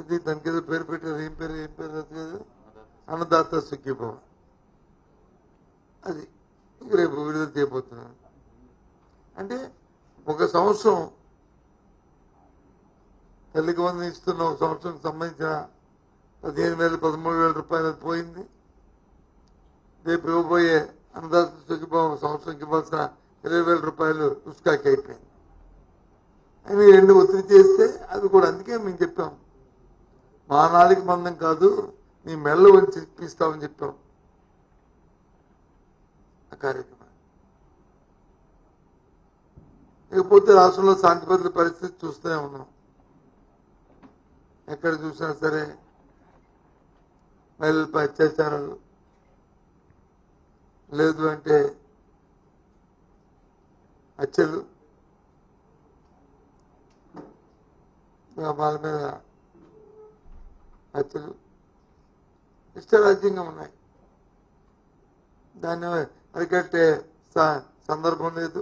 ఇది దానికి ఏదో పేరు పెట్టారు. ఏం పేరు కదా, అన్నదాత సుఖీభవ. అది రేపు విడుదల చేయబోతున్నాను. అంటే ఒక సంవత్సరం తల్లికి వందనం ఇస్తున్న ఒక సంవత్సరం సంబంధించిన 15,000 13,000 రూపాయలు అది పోయింది. రేపు ఇవ్వబోయే అన్నదాత సుఖీభవ సంవత్సరంకి ఇవ్వాల్సిన 20,000 రూపాయలు ఉస్కాకి అయిపోయింది. అవి రెండు ఒత్తిడి చేస్తే అది కూడా అందుకే మేము చెప్పాం, మా నాలుగు మందం కాదు నీ మెల్ల వచ్చి ఇప్పిస్తామని చెప్పాం. ఆ కార్యక్రమం ఇకపోతే రాష్ట్రంలో శాంతి భద్రత పరిస్థితి చూస్తూనే ఉన్నాం. ఎక్కడ చూసినా సరే మహిళలపై అత్యాచారాలు, లేదు అంటే హత్యలు, గ్రామాల మీద హత్యలు ఇష్టరాజ్యంగా ఉన్నాయి. దాన్ని అరికట్టే సందర్భం లేదు.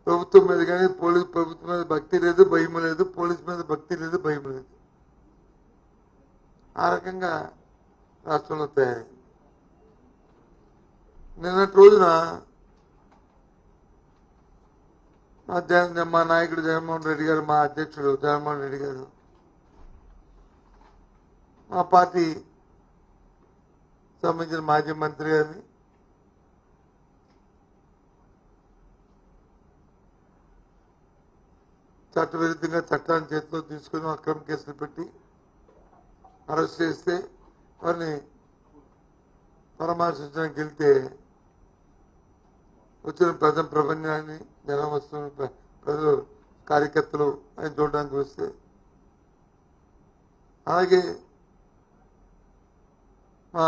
ప్రభుత్వం మీద కానీ ప్రభుత్వం మీద భక్తి లేదు, భయం లేదు. పోలీసు మీద భక్తి లేదు, భయం లేదు. ఆ రకంగా రాష్ట్రంలో తయారైంది. నిన్నటి రోజున మా నాయకుడు జగన్మోహన్ రెడ్డి గారు, మా అధ్యక్షుడు జగన్మోహన్ రెడ్డి గారు, మా పార్టీ సంబంధించిన మాజీ మంత్రి గారిని చట్టవిరుద్ధంగా చట్టాన్ని చేతిలో తీసుకుని అక్రమ కేసులు పెట్టి అరెస్ట్ చేస్తే వారిని పరామర్శించడానికి వెళ్తే వచ్చిన ప్రపంచాన్ని జనం వస్తున్న ప్రజలు కార్యకర్తలు ఆయన చూడడానికి వస్తే, అలాగే మా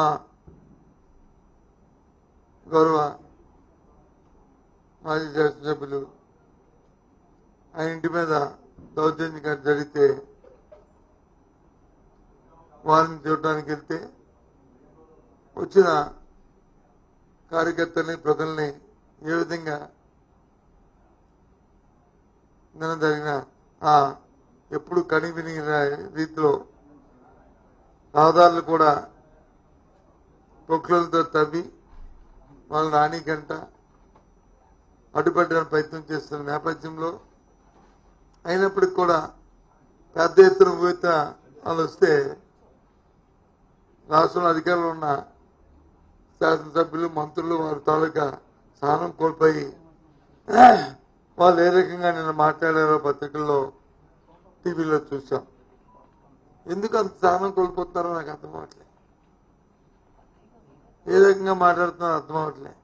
గౌరవ మాజీ శాసనసభ్యులు ఆయన ఇంటి మీద దౌర్జన్యం జరిగితే వారిని చూడడానికి వెళ్తే వచ్చిన కార్యకర్తల్ని ప్రజల్ని ఏ విధంగా నిన్న జరిగిన ఎప్పుడు కనివిని రీతిలో రహదారులు కూడా పొక్కులతో తవ్వి వాళ్ళని రాణికంట అడ్డుపెట్టడానికి ప్రయత్నం చేస్తున్న నేపథ్యంలో అయినప్పటికి కూడా పెద్ద ఎత్తున ఊత వాళ్ళు వస్తే రాష్ట్రంలో అధికారులు ఉన్న శాసనసభ్యులు, మంత్రులు వారి తాలూకా సహనం కోల్పోయి వాళ్ళు ఏ రకంగా నిన్న మాట్లాడారో పత్రికల్లో, టీవీలో చూసాం. ఎందుకు అంత సహనం కోల్పోతున్నారో నాకు అర్థం అవట్లేదు. ఏ రకంగా మాట్లాడుతున్నారో అర్థం అవట్లేదు.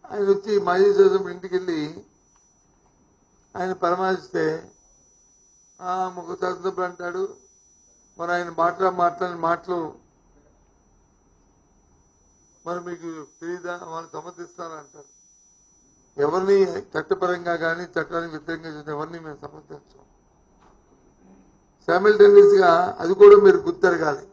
ఆయన వచ్చి మాజీ శాసనసభ్యుడు ఇంటికి వెళ్ళి ఆయన పరామర్శిస్తే ముఖ శాసనసభ్యుడు అంటాడు, మరి ఆయన మాట్లాడిన మాటలు మరి మీకు తెలియదా, వాళ్ళు సమర్థిస్తారా అంటారు. ఎవరిని చట్టపరంగా కానీ చట్టానికి వ్యతిరేకంగా చేసిన ఎవరిని మేము సమర్థించాం. సైమల్టేనియస్ గా అది కూడా మీరు గుర్తెరగాలి.